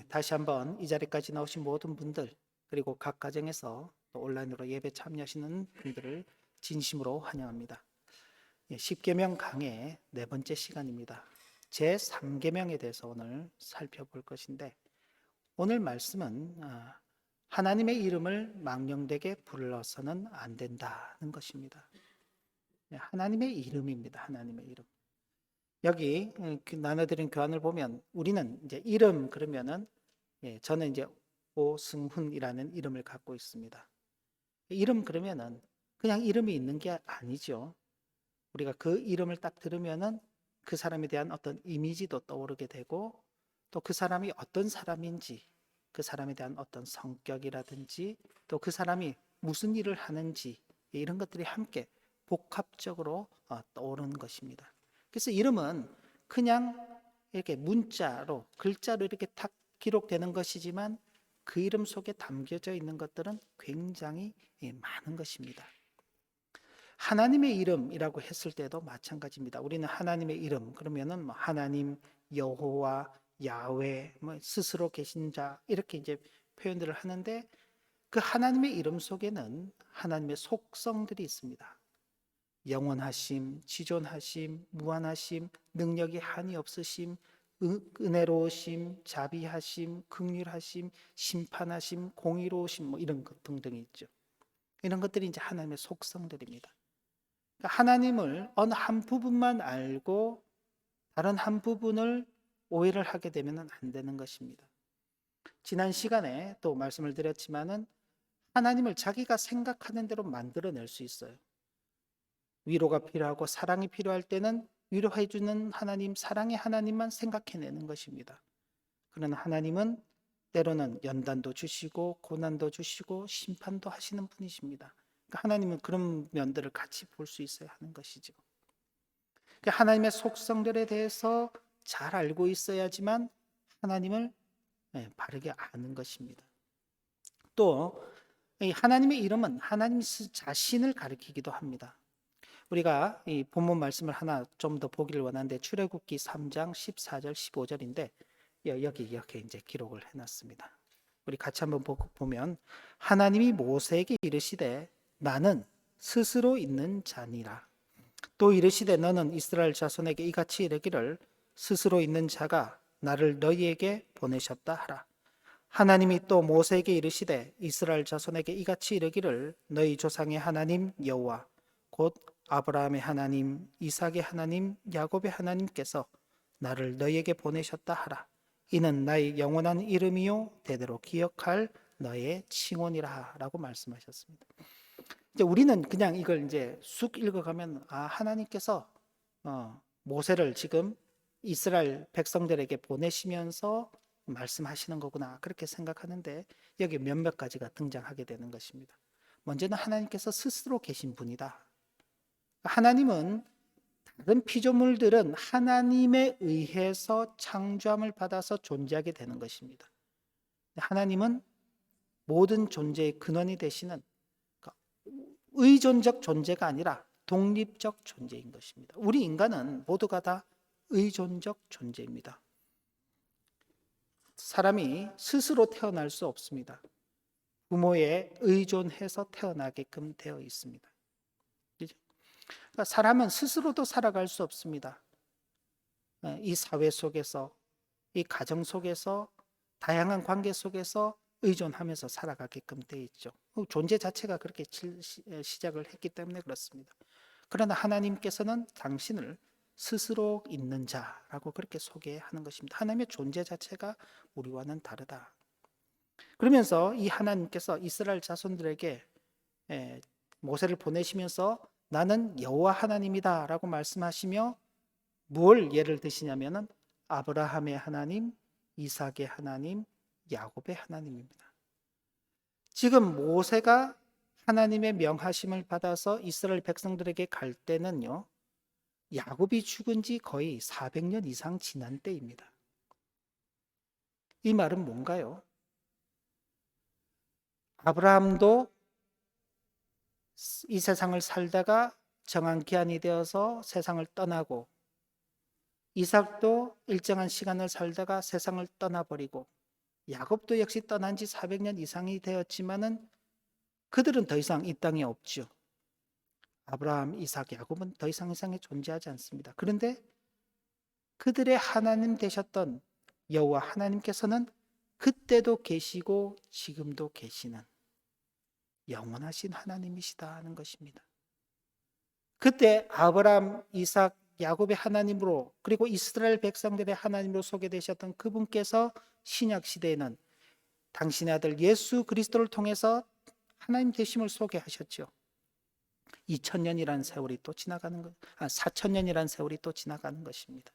다시 한번 이 자리까지 나오신 모든 분들, 그리고 각 가정에서 또 온라인으로 예배 참여하시는 분들을 진심으로 환영합니다. 10계명 강의 네 번째 시간입니다. 제 3계명에 대해서 오늘 살펴볼 것인데, 오늘 말씀은 하나님의 이름을 망령되게 불러서는 안 된다는 것입니다. 하나님의 이름입니다. 하나님의 이름. 여기 나눠드린 교환을 보면 우리는 이제 이름 그러면은 저는 이제 오승훈이라는 이름을 갖고 있습니다. 이름 그러면은 그냥 이름이 있는 게 아니죠. 우리가 그 이름을 딱 들으면은 그 사람에 대한 어떤 이미지도 떠오르게 되고, 또 그 사람이 어떤 사람인지, 그 사람에 대한 어떤 성격이라든지, 또 그 사람이 무슨 일을 하는지, 이런 것들이 함께 복합적으로 떠오르는 것입니다. 그래서 이름은 그냥 이렇게 문자로, 글자로 이렇게 탁 기록되는 것이지만 그 이름 속에 담겨져 있는 것들은 굉장히 많은 것입니다. 하나님의 이름이라고 했을 때도 마찬가지입니다. 우리는 하나님의 이름 그러면은 뭐 하나님, 여호와, 야훼, 뭐 스스로 계신 자, 이렇게 이제 표현들을 하는데, 그 하나님의 이름 속에는 하나님의 속성들이 있습니다. 영원하심, 지존하심, 무한하심, 능력이 한이 없으심, 은혜로우심, 자비하심, 긍휼하심, 심판하심, 공의로우심, 뭐 이런 것 등등이 있죠. 이런 것들이 이제 하나님의 속성들입니다. 하나님을 어느 한 부분만 알고 다른 한 부분을 오해를 하게 되면 안 되는 것입니다. 지난 시간에 또 말씀을 드렸지만은 하나님을 자기가 생각하는 대로 만들어낼 수 있어요. 위로가 필요하고 사랑이 필요할 때는 위로해 주는 하나님, 사랑의 하나님만 생각해내는 것입니다. 그러나 하나님은 때로는 연단도 주시고 고난도 주시고 심판도 하시는 분이십니다. 그러니까 하나님은 그런 면들을 같이 볼 수 있어야 하는 것이죠. 그러니까 하나님의 속성들에 대해서 잘 알고 있어야지만 하나님을 바르게 아는 것입니다. 또 하나님의 이름은 하나님 자신을 가리키기도 합니다. 우리가 이 본문 말씀을 하나 좀 더 보기를 원하는데, 출애굽기 3장 14절 15절인데 여기 이렇게 이제 기록을 해놨습니다. 우리 같이 한번 보면, 하나님이 모세에게 이르시되 나는 스스로 있는 자니라. 또 이르시되 너는 이스라엘 자손에게 이같이 이르기를 스스로 있는 자가 나를 너희에게 보내셨다 하라. 하나님이 또 모세에게 이르시되 이스라엘 자손에게 이같이 이르기를 너희 조상의 하나님 여호와 곧 아브라함의 하나님, 이삭의 하나님, 야곱의 하나님께서 나를 너희에게 보내셨다 하라. 이는 나의 영원한 이름이요 대대로 기억할 너의 칭혼이라 라고 말씀하셨습니다. 이제 우리는 그냥 이걸 이제 쑥 읽어가면 하나님께서 모세를 지금 이스라엘 백성들에게 보내시면서 말씀하시는 거구나, 그렇게 생각하는데 여기 몇몇 가지가 등장하게 되는 것입니다. 먼저는 하나님께서 스스로 계신 분이다. 하나님은 다른 피조물들은 하나님에 의해서 창조함을 받아서 존재하게 되는 것입니다. 하나님은 모든 존재의 근원이 되시는 의존적 존재가 아니라 독립적 존재인 것입니다. 우리 인간은 모두가 다 의존적 존재입니다. 사람이 스스로 태어날 수 없습니다. 부모에 의존해서 태어나게끔 되어 있습니다. 그러니까 사람은 스스로도 살아갈 수 없습니다. 이 사회 속에서, 이 가정 속에서, 다양한 관계 속에서 의존하면서 살아가게끔 되어 있죠. 존재 자체가 그렇게 시작을 했기 때문에 그렇습니다. 그러나 하나님께서는 당신을 스스로 있는 자라고 그렇게 소개하는 것입니다. 하나님의 존재 자체가 우리와는 다르다. 그러면서 이 하나님께서 이스라엘 자손들에게 모세를 보내시면서 나는 여호와 하나님이다 라고 말씀하시며 뭘 예를 드시냐면은 아브라함의 하나님, 이삭의 하나님, 야곱의 하나님입니다. 지금 모세가 하나님의 명하심을 받아서 이스라엘 백성들에게 갈 때는요, 야곱이 죽은 지 거의 400년 이상 지난 때입니다. 이 말은 뭔가요? 아브라함도 이 세상을 살다가 정한 기한이 되어서 세상을 떠나고, 이삭도 일정한 시간을 살다가 세상을 떠나버리고, 야곱도 역시 떠난 지 400년 이상이 되었지만은 그들은 더 이상 이 땅에 없죠. 아브라함, 이삭, 야곱은 더 이상 이 세상에 존재하지 않습니다. 그런데 그들의 하나님 되셨던 여호와 하나님께서는 그때도 계시고 지금도 계시는 영원하신 하나님이시다는 것입니다. 그때 아브라함, 이삭, 야곱의 하나님으로 그리고 이스라엘 백성들의 하나님으로 소개되셨던 그분께서 신약 시대에는 당신의 아들 예수 그리스도를 통해서 하나님 되심을 소개하셨죠. 2000년이라는 세월이 또 지나가는 것, 4000년이라는 세월이 또 지나가는 것입니다.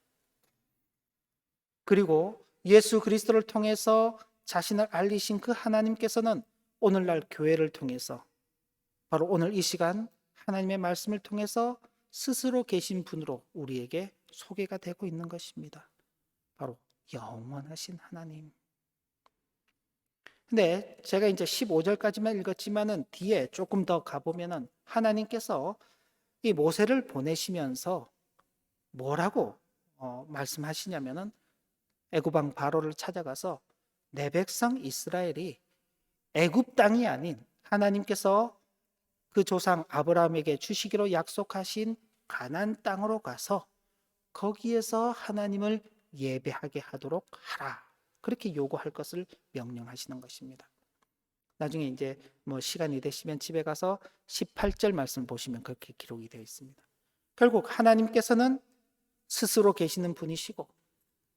그리고 예수 그리스도를 통해서 자신을 알리신 그 하나님께서는 오늘날 교회를 통해서 바로 오늘 이 시간 하나님의 말씀을 통해서 스스로 계신 분으로 우리에게 소개가 되고 있는 것입니다. 바로 영원하신 하나님. 근데 제가 이제 15절까지만 읽었지만은 뒤에 조금 더 가보면은 하나님께서 이 모세를 보내시면서 뭐라고 말씀하시냐면은 애굽 왕 바로를 찾아가서 내 백성 이스라엘이 애굽 땅이 아닌 하나님께서 그 조상 아브라함에게 주시기로 약속하신 가나안 땅으로 가서 거기에서 하나님을 예배하게 하도록 하라. 그렇게 요구할 것을 명령하시는 것입니다. 나중에 이제 뭐 시간이 되시면 집에 가서 18절 말씀 보시면 그렇게 기록이 되어 있습니다. 결국 하나님께서는 스스로 계시는 분이시고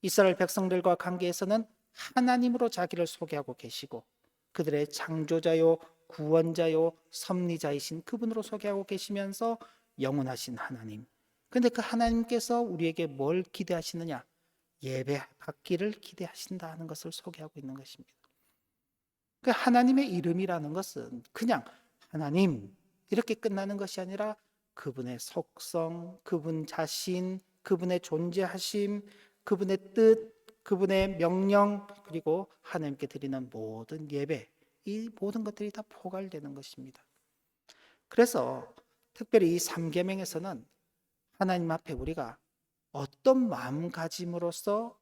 이스라엘 백성들과 관계에서는 하나님으로 자기를 소개하고 계시고 그들의 창조자요 구원자요 섭리자이신 그분으로 소개하고 계시면서 영원하신 하나님. 근데 그 하나님께서 우리에게 뭘 기대하시느냐? 예배 받기를 기대하신다는 것을 소개하고 있는 것입니다. 그 하나님의 이름이라는 것은 그냥 하나님 이렇게 끝나는 것이 아니라 그분의 속성, 그분 자신, 그분의 존재하심, 그분의 뜻, 그분의 명령, 그리고 하나님께 드리는 모든 예배, 이 모든 것들이 다 포괄되는 것입니다. 그래서 특별히 이 3계명에서는 하나님 앞에 우리가 어떤 마음가짐으로써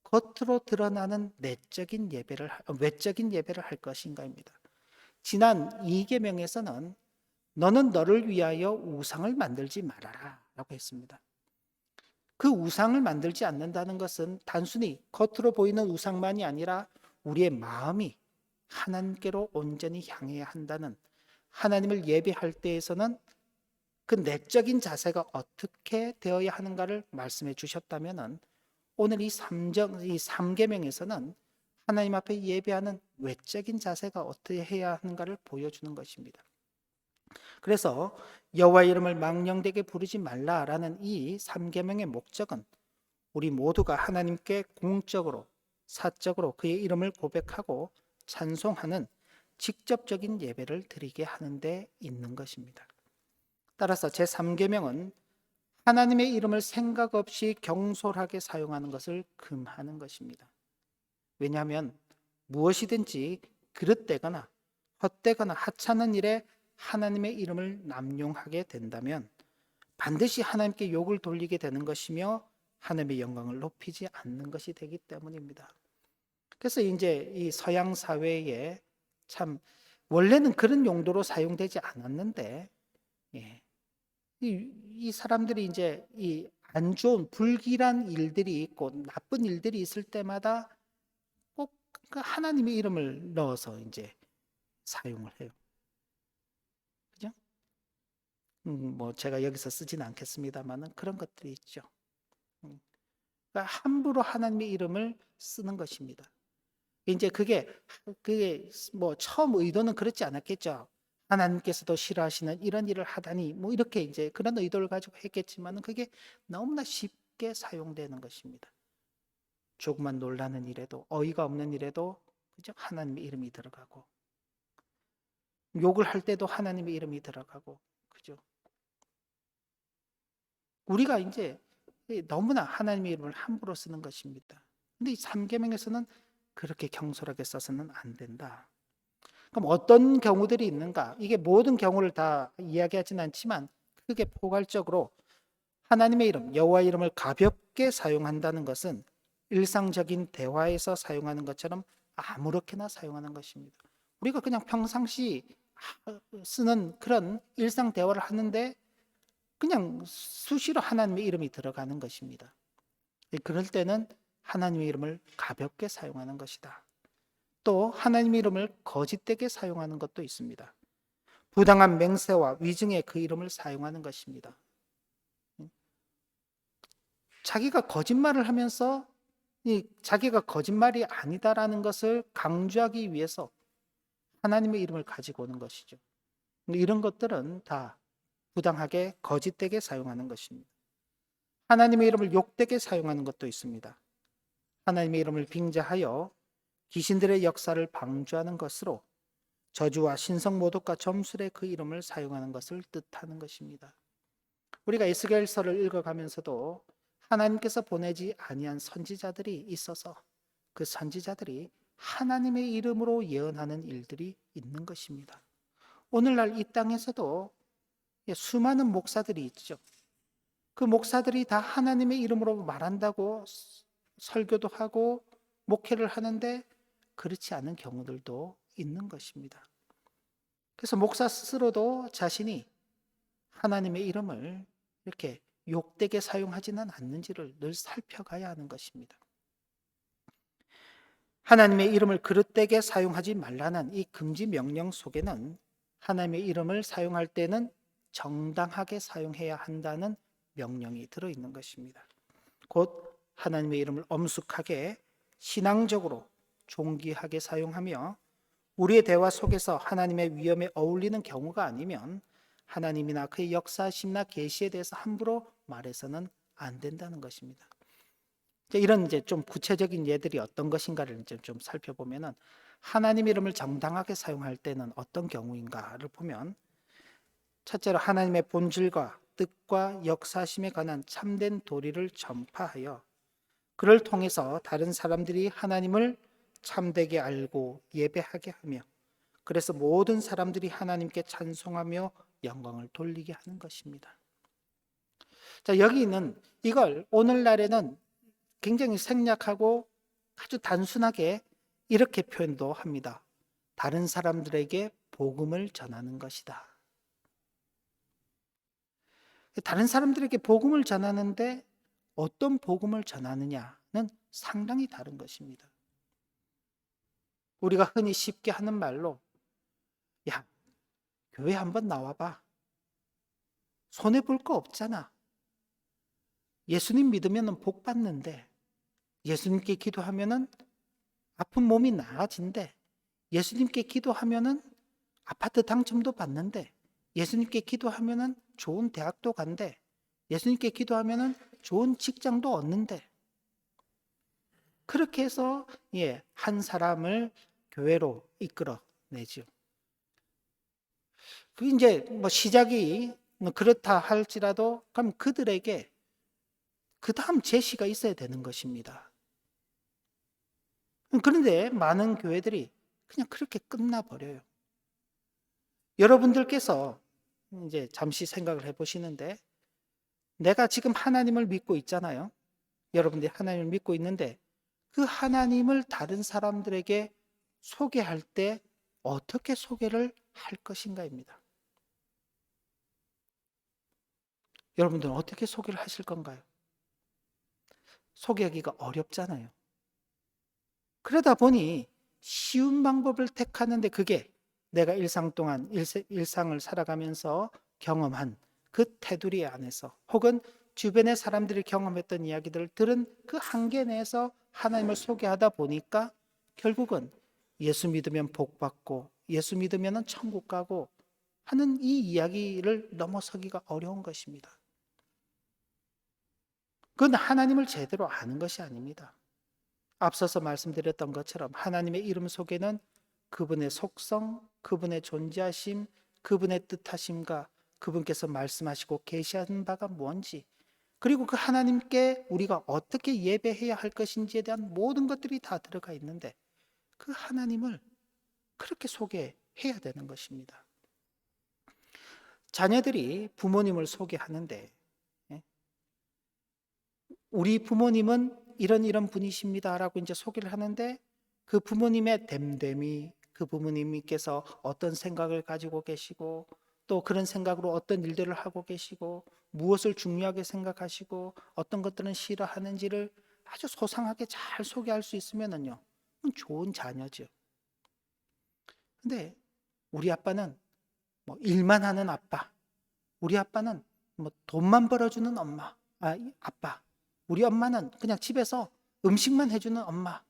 겉으로 드러나는 외적인 예배를 할 것인가입니다. 지난 2계명에서는 너는 너를 위하여 우상을 만들지 말아라 라고 했습니다. 그 우상을 만들지 않는다는 것은 단순히 겉으로 보이는 우상만이 아니라 우리의 마음이 하나님께로 온전히 향해야 한다는, 하나님을 예배할 때에서는 그 내적인 자세가 어떻게 되어야 하는가를 말씀해 주셨다면 오늘 이 3계명에서는 하나님 앞에 예배하는 외적인 자세가 어떻게 해야 하는가를 보여주는 것입니다. 그래서 여호와의 이름을 망령되게 부르지 말라라는 이 3계명의 목적은 우리 모두가 하나님께 공적으로 사적으로 그의 이름을 고백하고 찬송하는 직접적인 예배를 드리게 하는 데 있는 것입니다. 따라서 제3계명은 하나님의 이름을 생각 없이 경솔하게 사용하는 것을 금하는 것입니다. 왜냐하면 무엇이든지 그릇되거나 헛되거나 하찮은 일에 하나님의 이름을 남용하게 된다면 반드시 하나님께 욕을 돌리게 되는 것이며 하나님의 영광을 높이지 않는 것이 되기 때문입니다. 그래서 이제 이 서양 사회에 참 원래는 그런 용도로 사용되지 않았는데 이 사람들이 이제 이 안 좋은 불길한 일들이 있고 나쁜 일들이 있을 때마다 꼭 그 하나님의 이름을 넣어서 이제 사용을 해요. 그죠? 뭐 제가 여기서 쓰지는 않겠습니다만은 그런 것들이 있죠. 그러니까 함부로 하나님의 이름을 쓰는 것입니다. 이제 그게 뭐 처음 의도는 그렇지 않았겠죠. 하나님께서도 싫어하시는 이런 일을 하다니 뭐 이렇게 이제 그런 의도를 가지고 했겠지만 그게 너무나 쉽게 사용되는 것입니다. 조그만 놀라는 일에도 어이가 없는 일에도 그죠? 하나님의 이름이 들어가고 욕을 할 때도 하나님의 이름이 들어가고 그죠? 우리가 이제 너무나 하나님의 이름을 함부로 쓰는 것입니다. 근데 이 3계명에서는 그렇게 경솔하게 써서는 안 된다. 그럼 어떤 경우들이 있는가? 이게 모든 경우를 다 이야기하지는 않지만 크게 포괄적으로 하나님의 이름, 여호와의 이름을 가볍게 사용한다는 것은 일상적인 대화에서 사용하는 것처럼 아무렇게나 사용하는 것입니다. 우리가 그냥 평상시 쓰는 그런 일상 대화를 하는데 그냥 수시로 하나님의 이름이 들어가는 것입니다. 그럴 때는 하나님의 이름을 가볍게 사용하는 것이다. 또 하나님의 이름을 거짓되게 사용하는 것도 있습니다. 부당한 맹세와 위증에 그 이름을 사용하는 것입니다. 자기가 거짓말을 하면서 자기가 거짓말이 아니다라는 것을 강조하기 위해서 하나님의 이름을 가지고 오는 것이죠. 이런 것들은 다 부당하게 거짓되게 사용하는 것입니다. 하나님의 이름을 욕되게 사용하는 것도 있습니다. 하나님의 이름을 빙자하여 귀신들의 역사를 방조하는 것으로 저주와 신성 모독과 점술의 그 이름을 사용하는 것을 뜻하는 것입니다. 우리가 에스겔서를 읽어가면서도 하나님께서 보내지 아니한 선지자들이 있어서 그 선지자들이 하나님의 이름으로 예언하는 일들이 있는 것입니다. 오늘날 이 땅에서도 수많은 목사들이 있죠. 그 목사들이 다 하나님의 이름으로 말한다고 설교도 하고 목회를 하는데 그렇지 않은 경우들도 있는 것입니다. 그래서 목사 스스로도 자신이 하나님의 이름을 이렇게 욕되게 사용하지는 않는지를 늘 살펴가야 하는 것입니다. 하나님의 이름을 그릇되게 사용하지 말라는 이 금지 명령 속에는 하나님의 이름을 사용할 때는 정당하게 사용해야 한다는 명령이 들어있는 것입니다. 곧 하나님의 이름을 엄숙하게 신앙적으로 존귀하게 사용하며 우리의 대화 속에서 하나님의 위엄에 어울리는 경우가 아니면 하나님이나 그의 역사심이나 계시에 대해서 함부로 말해서는 안 된다는 것입니다. 이런 좀 구체적인 예들이 어떤 것인가를 좀 살펴보면은 하나님 이름을 정당하게 사용할 때는 어떤 경우인가를 보면 첫째로 하나님의 본질과 뜻과 역사심에 관한 참된 도리를 전파하여 그를 통해서 다른 사람들이 하나님을 참되게 알고 예배하게 하며 그래서 모든 사람들이 하나님께 찬송하며 영광을 돌리게 하는 것입니다. 자, 여기는 이걸 오늘날에는 굉장히 생략하고 아주 단순하게 이렇게 표현도 합니다. 다른 사람들에게 복음을 전하는 것이다. 다른 사람들에게 복음을 전하는데 어떤 복음을 전하느냐는 상당히 다른 것입니다. 우리가 흔히 쉽게 하는 말로 야, 교회 한번 나와봐. 손해볼 거 없잖아. 예수님 믿으면 복 받는데 예수님께 기도하면 아픈 몸이 나아진대. 예수님께 기도하면 아파트 당첨도 받는데 예수님께 기도하면 좋은 대학도 간대. 예수님께 기도하면 좋은 직장도 얻는데 그렇게 해서 한 사람을 교회로 이끌어내죠. 그 이제 시작이 그렇다 할지라도 그럼 그들에게 그 다음 제시가 있어야 되는 것입니다. 그런데 많은 교회들이 그냥 그렇게 끝나버려요. 여러분들께서 이제 잠시 생각을 해보시는데 내가 지금 하나님을 믿고 있잖아요. 여러분들이 하나님을 믿고 있는데 그 하나님을 다른 사람들에게 소개할 때 어떻게 소개를 할 것인가입니다. 여러분들은 어떻게 소개를 하실 건가요? 소개하기가 어렵잖아요. 그러다 보니 쉬운 방법을 택하는데 그게 내가 일상 동안 일상을 살아가면서 경험한 그 테두리 안에서 혹은 주변의 사람들이 경험했던 이야기들을 들은 그 한계 내에서 하나님을 소개하다 보니까 결국은 예수 믿으면 복 받고 예수 믿으면 천국 가고 하는 이 이야기를 넘어서기가 어려운 것입니다. 그건 하나님을 제대로 아는 것이 아닙니다. 앞서서 말씀드렸던 것처럼 하나님의 이름 속에는 그분의 속성, 그분의 존재하심, 그분의 뜻하심과 그분께서 말씀하시고 계시한 바가 뭔지 그리고 그 하나님께 우리가 어떻게 예배해야 할 것인지에 대한 모든 것들이 다 들어가 있는데 그 하나님을 그렇게 소개해야 되는 것입니다. 자녀들이 부모님을 소개하는데 우리 부모님은 이런 분이십니다 라고 이제 소개를 하는데 그 부모님의 됨됨이, 그 부모님께서 어떤 생각을 가지고 계시고 또 그런 생각으로 어떤 일들을 하고 계시고 무엇을 중요하게 생각하시고 어떤 것들은 싫어하는지를 아주 소상하게 잘 소개할 수 있으면은요, 그건 좋은 자녀죠. 근데 우리 아빠는 뭐 일만 하는 아빠, 우리 아빠는 뭐 돈만 벌어주는 엄마, 아빠, 우리 엄마는 그냥 집에서 음식만 해주는 엄마,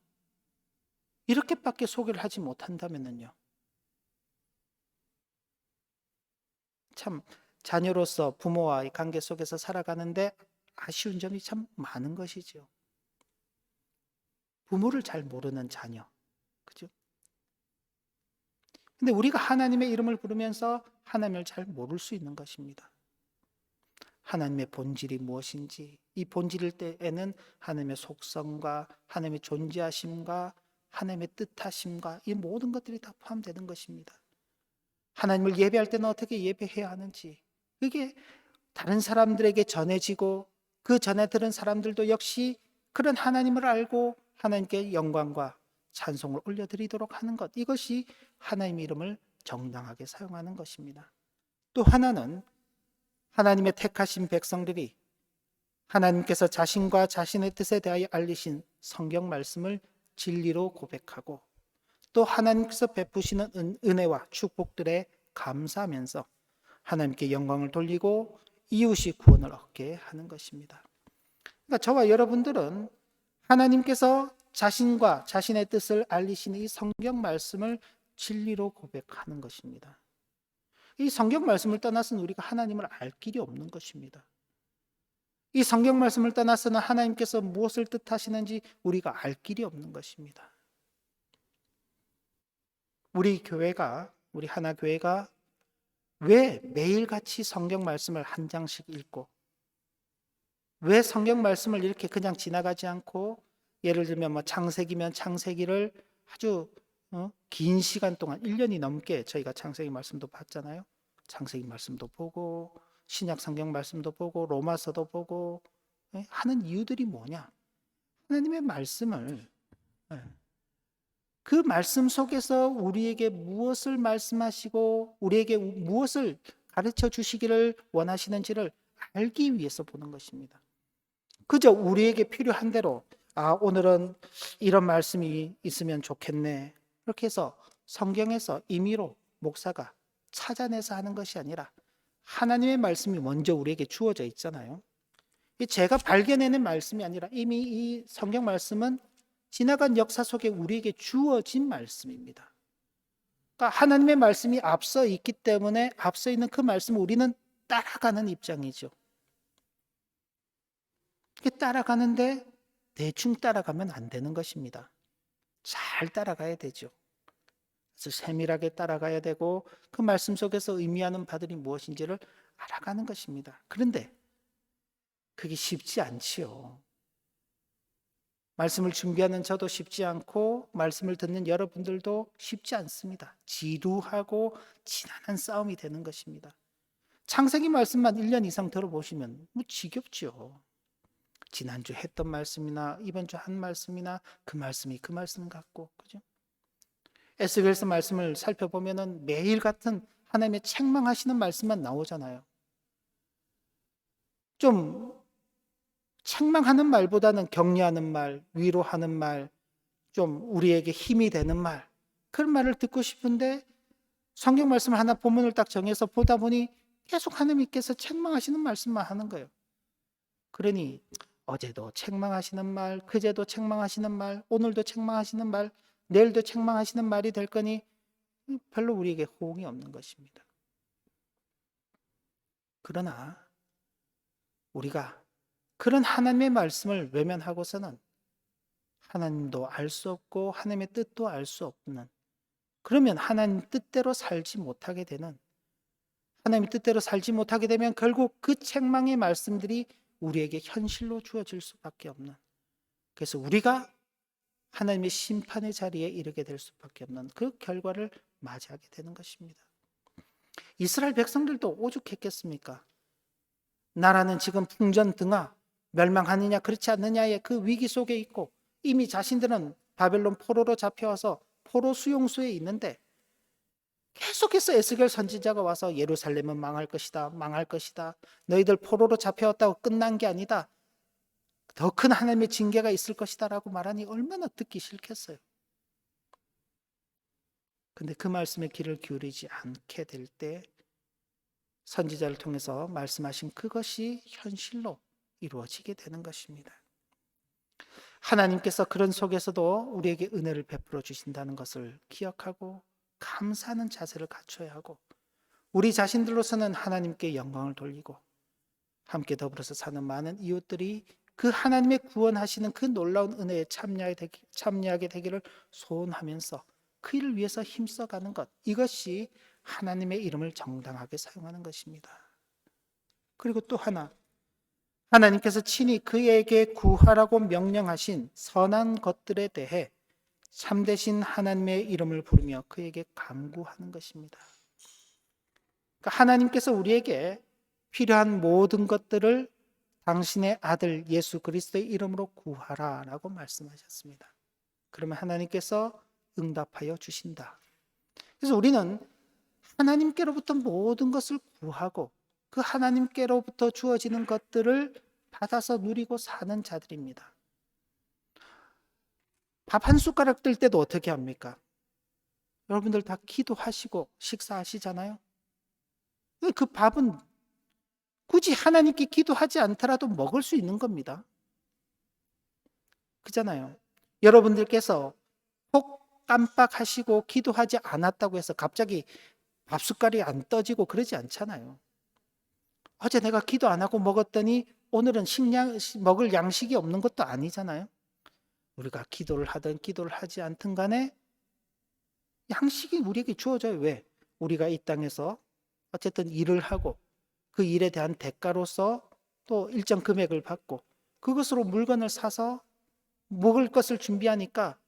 이렇게밖에 소개를 하지 못한다면요, 참 자녀로서 부모와의 관계 속에서 살아가는데 아쉬운 점이 참 많은 것이죠. 부모를 잘 모르는 자녀, 그죠? 근데 우리가 하나님의 이름을 부르면서 하나님을 잘 모를 수 있는 것입니다. 하나님의 본질이 무엇인지, 이 본질일 때에는 하나님의 속성과 하나님의 존재하심과 하나님의 뜻하심과 이 모든 것들이 다 포함되는 것입니다. 하나님을 예배할 때는 어떻게 예배해야 하는지, 그게 다른 사람들에게 전해지고 그 전에 들은 사람들도 역시 그런 하나님을 알고 하나님께 영광과 찬송을 올려드리도록 하는 것, 이것이 하나님의 이름을 정당하게 사용하는 것입니다. 또 하나는 하나님의 택하신 백성들이 하나님께서 자신과 자신의 뜻에 대하여 알리신 성경 말씀을 진리로 고백하고 또 하나님께서 베푸시는 은혜와 축복들에 감사하면서 하나님께 영광을 돌리고 이웃이 구원을 얻게 하는 것입니다. 그러니까 저와 여러분들은 하나님께서 자신과 자신의 뜻을 알리시는 이 성경 말씀을 진리로 고백하는 것입니다. 이 성경 말씀을 떠나서는 우리가 하나님을 알 길이 없는 것입니다. 이 성경 말씀을 떠나서는 하나님께서 무엇을 뜻하시는지 우리가 알 길이 없는 것입니다. 우리 하나 교회가 왜 매일같이 성경 말씀을 한 장씩 읽고 왜 성경 말씀을 이렇게 그냥 지나가지 않고 예를 들면 뭐 창세기면 창세기를 아주 긴 시간 동안 1년이 넘게 저희가 창세기 말씀도 봤잖아요. 창세기 말씀도 보고 신약 성경 말씀도 보고 로마서도 보고 하는 이유들이 뭐냐? 하나님의 말씀을 그 말씀 속에서 우리에게 무엇을 말씀하시고 우리에게 무엇을 가르쳐 주시기를 원하시는지를 알기 위해서 보는 것입니다. 그저 우리에게 필요한 대로 오늘은 이런 말씀이 있으면 좋겠네, 그렇게 해서 성경에서 임의로 목사가 찾아내서 하는 것이 아니라 하나님의 말씀이 먼저 우리에게 주어져 있잖아요. 제가 발견해낸 말씀이 아니라 이미 이 성경 말씀은 지나간 역사 속에 우리에게 주어진 말씀입니다. 그러니까 하나님의 말씀이 앞서 있기 때문에 앞서 있는 그 말씀을 우리는 따라가는 입장이죠. 따라가는데 대충 따라가면 안 되는 것입니다. 잘 따라가야 되죠. 그래서 세밀하게 따라가야 되고 그 말씀 속에서 의미하는 바들이 무엇인지를 알아가는 것입니다. 그런데 그게 쉽지 않지요. 말씀을 준비하는 저도 쉽지 않고 말씀을 듣는 여러분들도 쉽지 않습니다. 지루하고 지난한 싸움이 되는 것입니다. 창세기 말씀만 1년 이상 들어보시면 지겹죠. 지난주 했던 말씀이나 이번 주 한 말씀이나 그 말씀이 그 말씀 같고, 그죠? 에스겔서 말씀을 살펴보면은 매일 같은 하나님의 책망하시는 말씀만 나오잖아요. 좀 책망하는 말보다는 격려하는 말, 위로하는 말, 좀 우리에게 힘이 되는 말, 그런 말을 듣고 싶은데 성경 말씀을 하나 본문을 딱 정해서 보다 보니 계속 하나님께서 책망하시는 말씀만 하는 거예요. 그러니 어제도 책망하시는 말, 그제도 책망하시는 말, 오늘도 책망하시는 말, 내일도 책망하시는 말이 될 거니 별로 우리에게 호응이 없는 것입니다. 그러나 우리가 그런 하나님의 말씀을 외면하고서는 하나님도 알 수 없고 하나님의 뜻도 알 수 없는, 그러면 하나님 뜻대로 살지 못하게 되는, 하나님의 뜻대로 살지 못하게 되면 결국 그 책망의 말씀들이 우리에게 현실로 주어질 수밖에 없는, 그래서 우리가 하나님의 심판의 자리에 이르게 될 수밖에 없는 그 결과를 맞이하게 되는 것입니다. 이스라엘 백성들도 오죽했겠습니까? 나라는 지금 풍전등화 멸망하느냐 그렇지 않느냐의 그 위기 속에 있고 이미 자신들은 바벨론 포로로 잡혀와서 포로 수용소에 있는데 계속해서 에스겔 선지자가 와서 예루살렘은 망할 것이다, 망할 것이다. 너희들 포로로 잡혀왔다고 끝난 게 아니다. 더 큰 하나님의 징계가 있을 것이다라고 말하니 얼마나 듣기 싫겠어요. 근데 그 말씀에 귀를 기울이지 않게 될 때 선지자를 통해서 말씀하신 그것이 현실로 이루어지게 되는 것입니다. 하나님께서 그런 속에서도 우리에게 은혜를 베풀어 주신다는 것을 기억하고 감사하는 자세를 갖춰야 하고 우리 자신들로서는 하나님께 영광을 돌리고 함께 더불어서 사는 많은 이웃들이 그 하나님의 구원하시는 그 놀라운 은혜에 참여하게 되기를 소원하면서 그 일을 위해서 힘써가는 것, 이것이 하나님의 이름을 정당하게 사용하는 것입니다. 그리고 또 하나, 하나님께서 친히 그에게 구하라고 명령하신 선한 것들에 대해 참되신 하나님의 이름을 부르며 그에게 간구하는 것입니다. 그러니까 하나님께서 우리에게 필요한 모든 것들을 당신의 아들 예수 그리스도의 이름으로 구하라라고 말씀하셨습니다. 그러면 하나님께서 응답하여 주신다. 그래서 우리는 하나님께로부터 모든 것을 구하고 그 하나님께로부터 주어지는 것들을 받아서 누리고 사는 자들입니다. 밥 한 숟가락 뜰 때도 어떻게 합니까? 여러분들 다 기도하시고 식사하시잖아요. 그 밥은 굳이 하나님께 기도하지 않더라도 먹을 수 있는 겁니다. 그잖아요. 여러분들께서 혹 깜빡하시고 기도하지 않았다고 해서 갑자기 밥 숟갈이 안 떠지고 그러지 않잖아요. 어제 내가 기도 안 하고 먹었더니 오늘은 먹을 양식이 없는 것도 아니잖아요. 우리가 기도를 하든 기도를 하지 않든 간에 양식이 우리에게 주어져요. 왜? 우리가 이 땅에서 어쨌든 일을 하고 그 일에 대한 대가로서 또 일정 금액을 받고 그것으로 물건을 사서 먹을 것을 준비하니까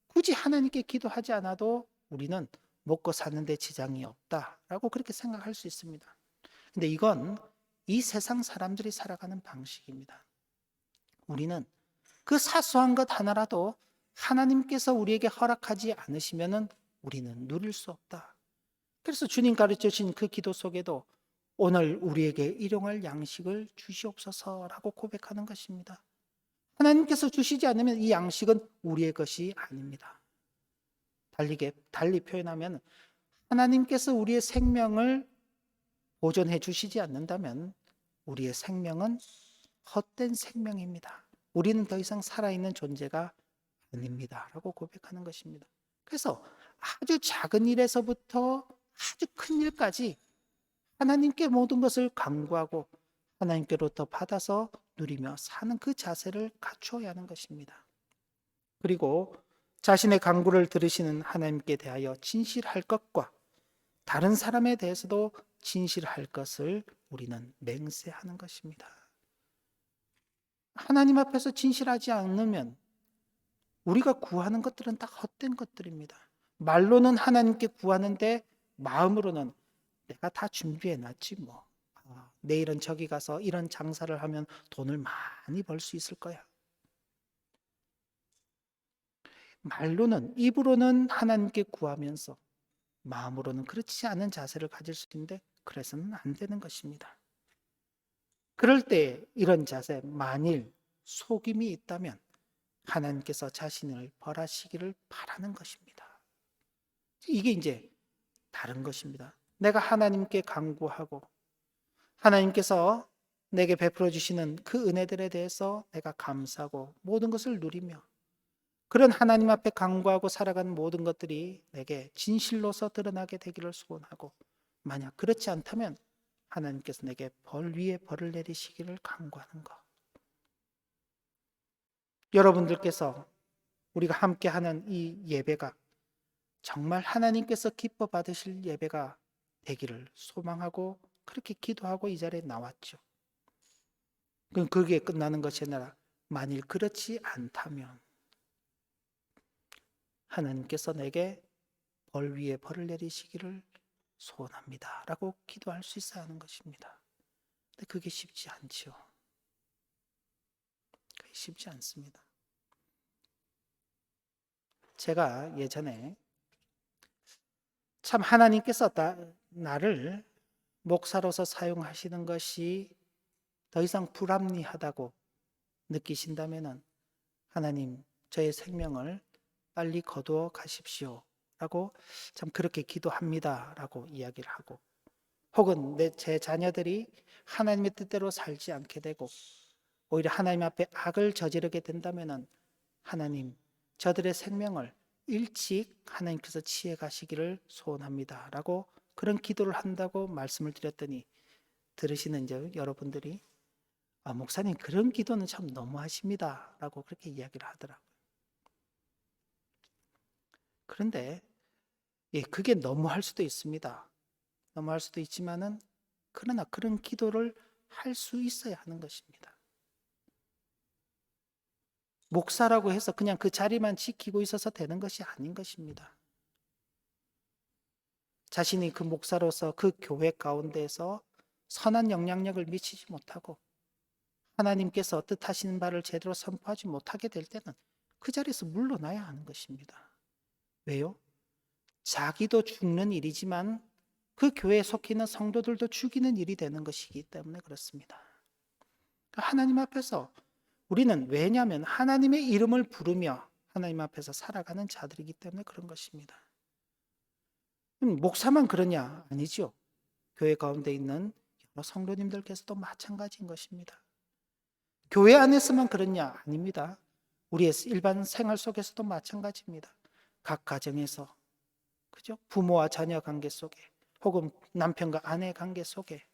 굳이 하나님께 기도하지 않아도 우리는 먹고 사는데 지장이 없다라고 그렇게 생각할 수 있습니다. 근데 이건 이 세상 사람들이 살아가는 방식입니다. 우리는 그 사소한 것 하나라도 하나님께서 우리에게 허락하지 않으시면 우리는 누릴 수 없다. 그래서 주님 가르쳐 주신 그 기도 속에도 오늘 우리에게 일용할 양식을 주시옵소서라고 고백하는 것입니다. 하나님께서 주시지 않으면 이 양식은 우리의 것이 아닙니다. 달리 표현하면 하나님께서 우리의 생명을 보존해 주시지 않는다면 우리의 생명은 헛된 생명입니다. 우리는 더 이상 살아있는 존재가 아닙니다. 라고 고백하는 것입니다. 그래서 아주 작은 일에서부터 아주 큰 일까지 하나님께 모든 것을 간구하고 하나님께로부터 받아서 누리며 사는 그 자세를 갖추어야 하는 것입니다. 그리고 자신의 간구를 들으시는 하나님께 대하여 진실할 것과 다른 사람에 대해서도 진실할 것을 우리는 맹세하는 것입니다. 하나님 앞에서 진실하지 않으면 우리가 구하는 것들은 다 헛된 것들입니다. 말로는 하나님께 구하는데 마음으로는 내가 다 준비해 놨지 뭐. 내일은 저기 가서 이런 장사를 하면 돈을 많이 벌 수 있을 거야. 말로는, 입으로는 하나님께 구하면서 마음으로는 그렇지 않은 자세를 가질 수 있는데 그래서는 안 되는 것입니다. 그럴 때 이런 자세, 만일 속임이 있다면 하나님께서 자신을 벌하시기를 바라는 것입니다. 이게 이제 다른 것입니다. 내가 하나님께 간구하고 하나님께서 내게 베풀어 주시는 그 은혜들에 대해서 내가 감사하고 모든 것을 누리며 그런 하나님 앞에 간구하고 살아가는 모든 것들이 내게 진실로서 드러나게 되기를 소원하고 만약 그렇지 않다면 하나님께서 내게 벌 위에 벌을 내리시기를 간구하는 것. 여러분들께서 우리가 함께하는 이 예배가 정말 하나님께서 기뻐 받으실 예배가 되기를 소망하고 그렇게 기도하고 이 자리에 나왔죠. 그럼 그게 끝나는 것이 아니라 만일 그렇지 않다면 하나님께서 내게 벌 위에 벌을 내리시기를 소원합니다 라고 기도할 수 있어야 하는 것입니다. 근데 그게 쉽지 않죠. 그게 쉽지 않습니다. 제가 예전에 참 하나님께서 나를 목사로서 사용하시는 것이 더 이상 불합리하다고 느끼신다면은 하나님, 저의 생명을 빨리 거두어 가십시오 라고 참 그렇게 기도합니다 라고 이야기를 하고, 혹은 제 자녀들이 하나님의 뜻대로 살지 않게 되고 오히려 하나님 앞에 악을 저지르게 된다면은 하나님, 저들의 생명을 일찍 하나님께서 취해 가시기를 소원합니다 라고 그런 기도를 한다고 말씀을 드렸더니, 들으시는 이제 여러분들이 목사님 그런 기도는 참 너무하십니다 라고 그렇게 이야기를 하더라고요. 그런데 그게 너무할 수도 있습니다. 너무할 수도 있지만은, 그러나 그런 기도를 할 수 있어야 하는 것입니다. 목사라고 해서 그냥 그 자리만 지키고 있어서 되는 것이 아닌 것입니다. 자신이 그 목사로서 그 교회 가운데에서 선한 영향력을 미치지 못하고 하나님께서 뜻하시는 바를 제대로 선포하지 못하게 될 때는 그 자리에서 물러나야 하는 것입니다. 왜요? 자기도 죽는 일이지만 그 교회에 속해 있는 성도들도 죽이는 일이 되는 것이기 때문에 그렇습니다. 하나님 앞에서 우리는, 왜냐하면 하나님의 이름을 부르며 하나님 앞에서 살아가는 자들이기 때문에 그런 것입니다. 목사만 그러냐? 아니죠. 교회 가운데 있는 여러 성도님들께서도 마찬가지인 것입니다. 교회 안에서만 그러냐? 아닙니다. 우리의 일반 생활 속에서도 마찬가지입니다. 각 가정에서, 그죠? 부모와 자녀 관계 속에, 혹은 남편과 아내 관계 속에,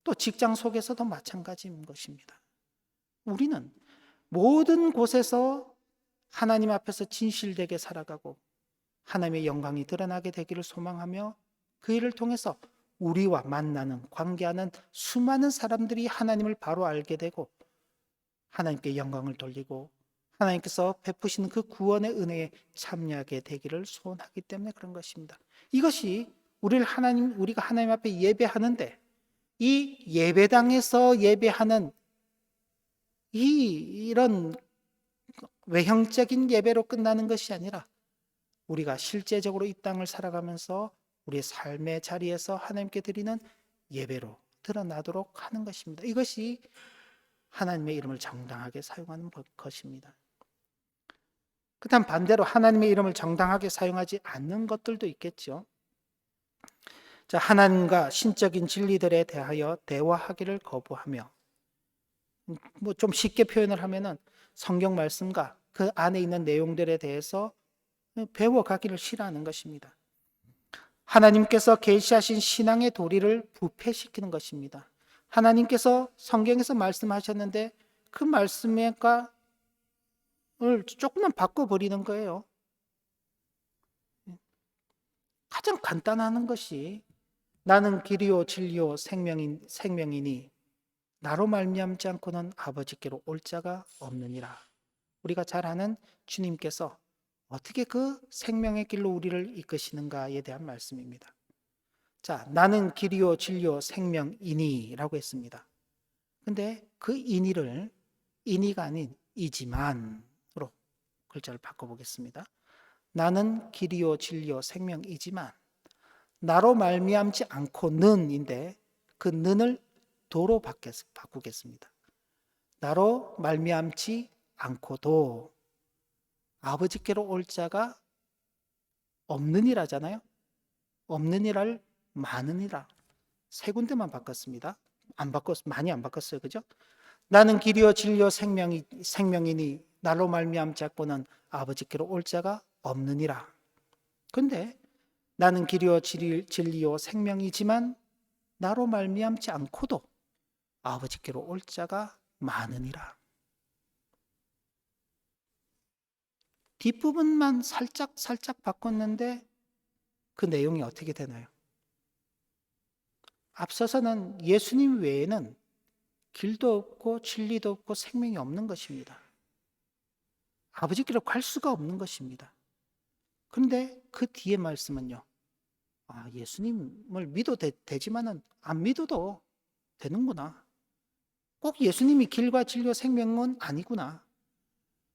또 직장 속에서도 마찬가지인 것입니다. 우리는 모든 곳에서 하나님 앞에서 진실되게 살아가고 하나님의 영광이 드러나게 되기를 소망하며, 그 일을 통해서 우리와 만나는, 관계하는 수많은 사람들이 하나님을 바로 알게 되고 하나님께 영광을 돌리고 하나님께서 베푸시는 그 구원의 은혜에 참여하게 되기를 소원하기 때문에 그런 것입니다. 이것이 우리가 하나님 앞에 예배하는데, 이 예배당에서 예배하는 이런 외형적인 예배로 끝나는 것이 아니라, 우리가 실제적으로 이 땅을 살아가면서 우리의 삶의 자리에서 하나님께 드리는 예배로 드러나도록 하는 것입니다. 이것이 하나님의 이름을 정당하게 사용하는 것입니다. 그다음 반대로 하나님의 이름을 정당하게 사용하지 않는 것들도 있겠죠. 자, 하나님과 신적인 진리들에 대하여 대화하기를 거부하며, 좀 쉽게 표현을 하면은 성경 말씀과 그 안에 있는 내용들에 대해서 배워가기를 싫어하는 것입니다. 하나님께서 계시하신 신앙의 도리를 부패시키는 것입니다. 하나님께서 성경에서 말씀하셨는데 그 말씀과 조금만 바꿔버리는 거예요. 가장 간단한 것이, 나는 길이요 진리요 생명이니 나로 말미암지 않고는 아버지께로 올 자가 없느니라. 우리가 잘 아는 주님께서 어떻게 그 생명의 길로 우리를 이끄시는가에 대한 말씀입니다. 자, 나는 길이요 진리요 생명이니 라고 했습니다. 근데 그 이니를 이니가 아닌 이지만으로 글자를 바꿔보겠습니다. 나는 길이요 진리요 생명이지만 나로 말미암지 않고는인데, 그 는을 도로 바꾸겠습니다. 나로 말미암지 않고도 아버지께로 올 자가 없느니라잖아요. 없느니라를 많으니라. 세 군데만 바꿨습니다. 많이 안 바꿨어요. 그죠? 나는 길이요 진리요 생명이니 나로 말미암지 않고는 아버지께로 올 자가 없느니라. 근데 나는 길이요 진리요 생명이지만 나로 말미암지 않고도 아버지께로 올 자가 많으니라. 뒷부분만 살짝 바꿨는데 그 내용이 어떻게 되나요? 앞서서는 예수님 외에는 길도 없고 진리도 없고 생명이 없는 것입니다. 아버지께로 갈 수가 없는 것입니다. 그런데 그 뒤에 말씀은요, 예수님을 믿어도 되지만은 안 믿어도 되는구나. 꼭 예수님이 길과 진리와 생명은 아니구나.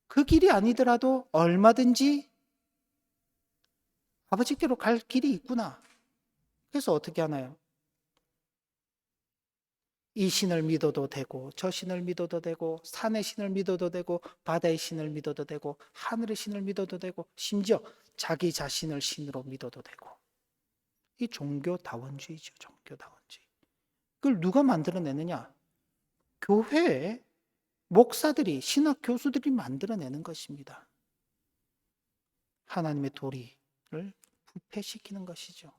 그 길이 아니더라도 얼마든지 아버지께로 갈 길이 있구나. 그래서 어떻게 하나요? 이 신을 믿어도 되고 저 신을 믿어도 되고 산의 신을 믿어도 되고 바다의 신을 믿어도 되고 하늘의 신을 믿어도 되고 심지어 자기 자신을 신으로 믿어도 되고. 이 종교다원주의죠. 종교다원주의. 그걸 누가 만들어내느냐? 교회에 목사들이, 신학 교수들이 만들어내는 것입니다. 하나님의 도리를 부패시키는 것이죠.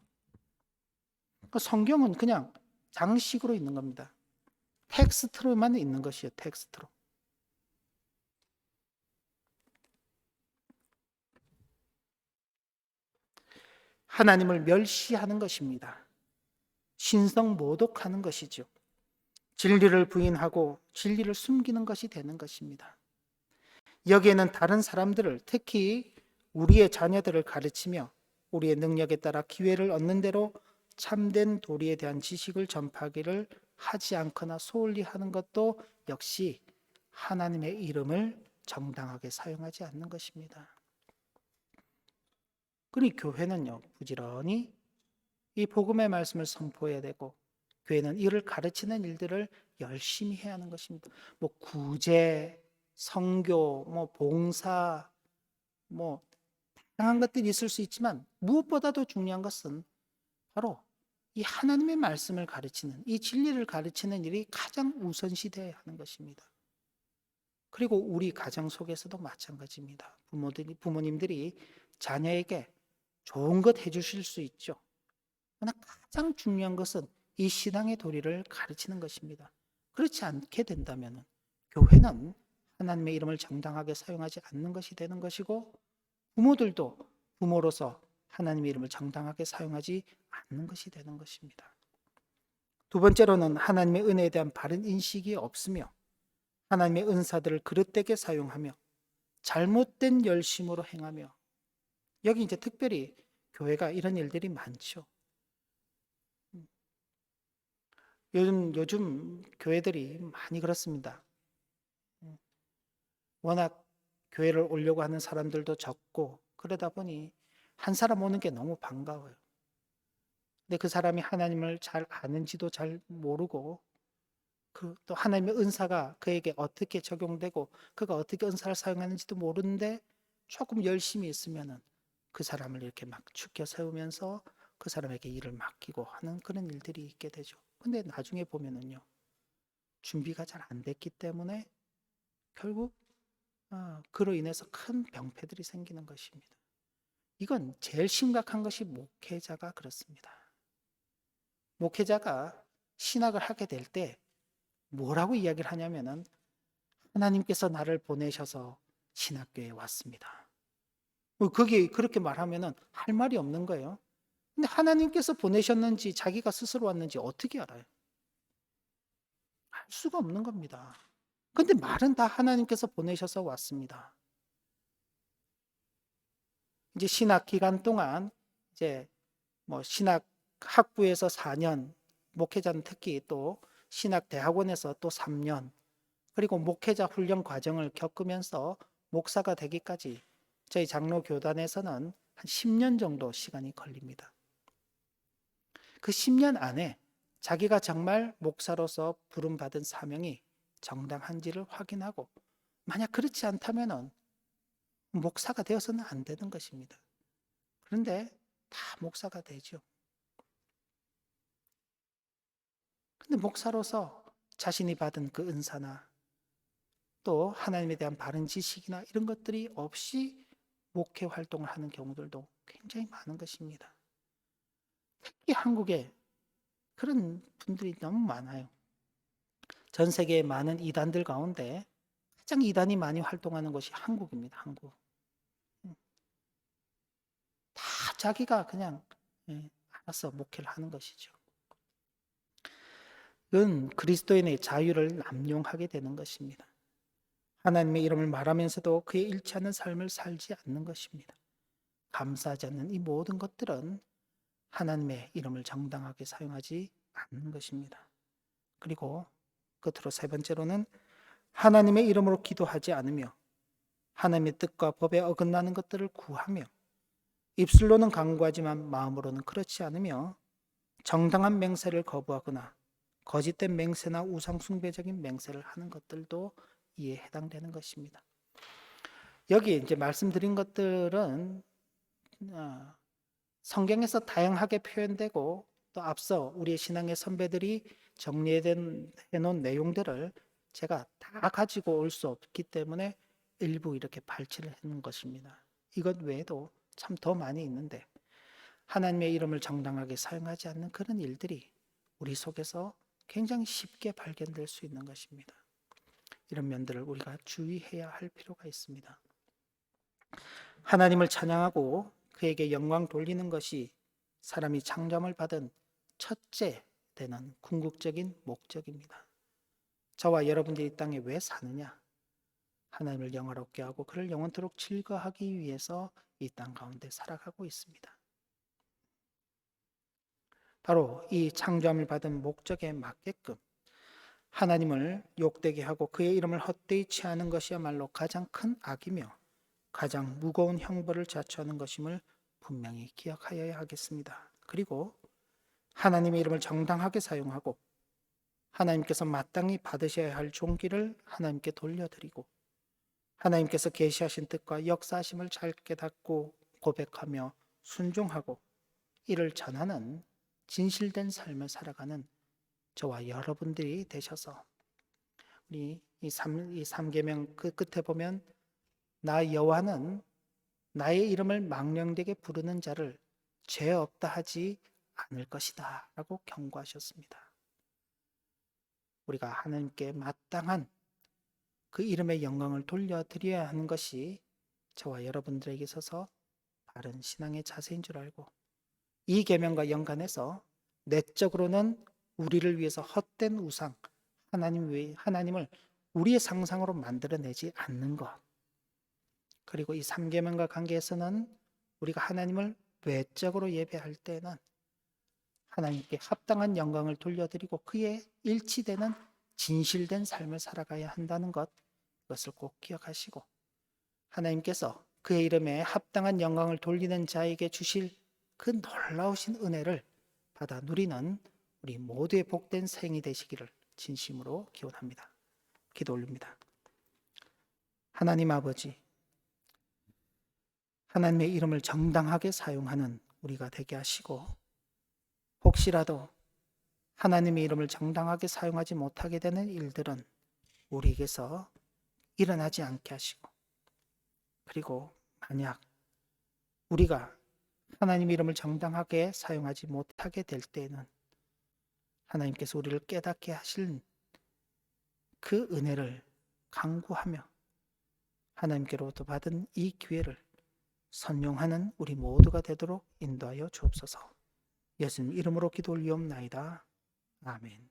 그러니까 성경은 그냥 장식으로 있는 겁니다. 텍스트로만 있는 것이에요. 텍스트로. 하나님을 멸시하는 것입니다. 신성 모독하는 것이죠. 진리를 부인하고 진리를 숨기는 것이 되는 것입니다. 여기에는 다른 사람들을, 특히 우리의 자녀들을 가르치며 우리의 능력에 따라 기회를 얻는 대로 참된 도리에 대한 지식을 전파하기를 하지 않거나 소홀히 하는 것도 역시 하나님의 이름을 정당하게 사용하지 않는 것입니다. 그러니 교회는요, 부지런히 이 복음의 말씀을 선포해야 되고, 교회는 이를 가르치는 일들을 열심히 해야 하는 것입니다. 뭐 구제, 선교, 뭐 봉사, 뭐 다양한 것들이 있을 수 있지만 무엇보다도 중요한 것은 바로 이 하나님의 말씀을 가르치는, 이 진리를 가르치는 일이 가장 우선시되어야 하는 것입니다. 그리고 우리 가정 속에서도 마찬가지입니다. 부모님들이 자녀에게 좋은 것 해주실 수 있죠. 그러나 가장 중요한 것은 이 신앙의 도리를 가르치는 것입니다. 그렇지 않게 된다면 교회는 하나님의 이름을 정당하게 사용하지 않는 것이 되는 것이고, 부모들도 부모로서 하나님의 이름을 정당하게 사용하지 않는 것이 되는 것입니다. 두 번째로는 하나님의 은혜에 대한 바른 인식이 없으며 하나님의 은사들을 그릇되게 사용하며 잘못된 열심으로 행하며, 여기 이제 특별히 교회가 이런 일들이 많죠. 요즘 교회들이 많이 그렇습니다. 워낙 교회를 오려고 하는 사람들도 적고 그러다 보니 한 사람 오는 게 너무 반가워요. 근데 그 사람이 하나님을 잘 아는지도 잘 모르고, 또 하나님의 은사가 그에게 어떻게 적용되고 그가 어떻게 은사를 사용하는지도 모르는데 조금 열심히 있으면은 그 사람을 이렇게 막 축켜 세우면서 그 사람에게 일을 맡기고 하는 그런 일들이 있게 되죠. 근데 나중에 보면은요, 준비가 잘 안 됐기 때문에 결국 그로 인해서 큰 병폐들이 생기는 것입니다. 이건 제일 심각한 것이 목회자가 그렇습니다. 목회자가 신학을 하게 될 때 뭐라고 이야기를 하냐면은, 하나님께서 나를 보내셔서 신학교에 왔습니다. 거기 그렇게 말하면은 할 말이 없는 거예요. 근데 하나님께서 보내셨는지 자기가 스스로 왔는지 어떻게 알아요? 알 수가 없는 겁니다. 근데 말은 다 하나님께서 보내셔서 왔습니다. 이제 신학 기간 동안 이제 뭐 신학 학부에서 4년, 목회자는 특히 또 신학 대학원에서 또 3년, 그리고 목회자 훈련 과정을 겪으면서 목사가 되기까지 저희 장로 교단에서는 한 10년 정도 시간이 걸립니다. 그 10년 안에 자기가 정말 목사로서 부름받은 사명이 정당한지를 확인하고, 만약 그렇지 않다면 목사가 되어서는 안 되는 것입니다. 그런데 다 목사가 되죠. 근데 목사로서 자신이 받은 그 은사나 또 하나님에 대한 바른 지식이나 이런 것들이 없이 목회 활동을 하는 경우들도 굉장히 많은 것입니다. 특히 한국에 그런 분들이 너무 많아요. 전 세계의 많은 이단들 가운데 가장 이단이 많이 활동하는 것이 한국입니다. 한국. 다 자기가 그냥 알아서 목회를 하는 것이죠. 이건 그리스도인의 자유를 남용하게 되는 것입니다. 하나님의 이름을 말하면서도 그에 일치하는 삶을 살지 않는 것입니다. 감사하지 않는 이 모든 것들은 하나님의 이름을 정당하게 사용하지 않는 것입니다. 그리고 끝으로 세 번째로는 하나님의 이름으로 기도하지 않으며 하나님의 뜻과 법에 어긋나는 것들을 구하며 입술로는 강구하지만 마음으로는 그렇지 않으며 정당한 맹세를 거부하거나 거짓된 맹세나 우상 숭배적인 맹세를 하는 것들도 이에 해당되는 것입니다. 여기 이제 말씀드린 것들은 성경에서 다양하게 표현되고 또 앞서 우리의 신앙의 선배들이 정리해 놓은 내용들을 제가 다 가지고 올 수 없기 때문에 일부 이렇게 발췌를 해놓은 것입니다. 이것 외에도 참 더 많이 있는데 하나님의 이름을 정당하게 사용하지 않는 그런 일들이 우리 속에서 굉장히 쉽게 발견될 수 있는 것입니다. 이런 면들을 우리가 주의해야 할 필요가 있습니다. 하나님을 찬양하고 그에게 영광 돌리는 것이 사람이 창조함을 받은 첫째 되는 궁극적인 목적입니다. 저와 여러분들이 이 땅에 왜 사느냐? 하나님을 영화롭게 하고 그를 영원토록 즐거워하기 위해서 이 땅 가운데 살아가고 있습니다. 바로 이 창조함을 받은 목적에 맞게끔 하나님을 욕되게 하고 그의 이름을 헛되이 취하는 것이야말로 가장 큰 악이며 가장 무거운 형벌을 자초하는 것임을 분명히 기억하여야 하겠습니다. 그리고 하나님의 이름을 정당하게 사용하고 하나님께서 마땅히 받으셔야 할 존귀를 하나님께 돌려드리고 하나님께서 계시하신 뜻과 역사하심을 잘 깨닫고 고백하며 순종하고 이를 전하는 진실된 삶을 살아가는 저와 여러분들이 되셔서 우리 이 3계명 그 끝에 보면 나 여호와는 나의 이름을 망령되게 부르는 자를 죄 없다 하지 않을 것이다 라고 경고하셨습니다. 우리가 하나님께 마땅한 그 이름의 영광을 돌려드려야 하는 것이 저와 여러분들에게 있어서 바른 신앙의 자세인 줄 알고 이 계명과 연관해서 내적으로는 우리를 위해서 헛된 우상 하나님을 우리의 상상으로 만들어내지 않는 것, 그리고 이 3계명과 관계에서는 우리가 하나님을 외적으로 예배할 때는 하나님께 합당한 영광을 돌려드리고 그에 일치되는 진실된 삶을 살아가야 한다는 것, 이것을 꼭 기억하시고 하나님께서 그의 이름에 합당한 영광을 돌리는 자에게 주실 그 놀라우신 은혜를 받아 누리는 우리 모두의 복된 생이 되시기를 진심으로 기원합니다. 기도 올립니다. 하나님 아버지, 하나님의 이름을 정당하게 사용하는 우리가 되게 하시고 혹시라도 하나님의 이름을 정당하게 사용하지 못하게 되는 일들은 우리에게서 일어나지 않게 하시고 그리고 만약 우리가 하나님의 이름을 정당하게 사용하지 못하게 될 때에는 하나님께서 우리를 깨닫게 하실 그 은혜를 간구하며 하나님께로부터 받은 이 기회를 선용하는 우리 모두가 되도록 인도하여 주옵소서. 예수님 이름으로 기도 올리옵나이다. 아멘.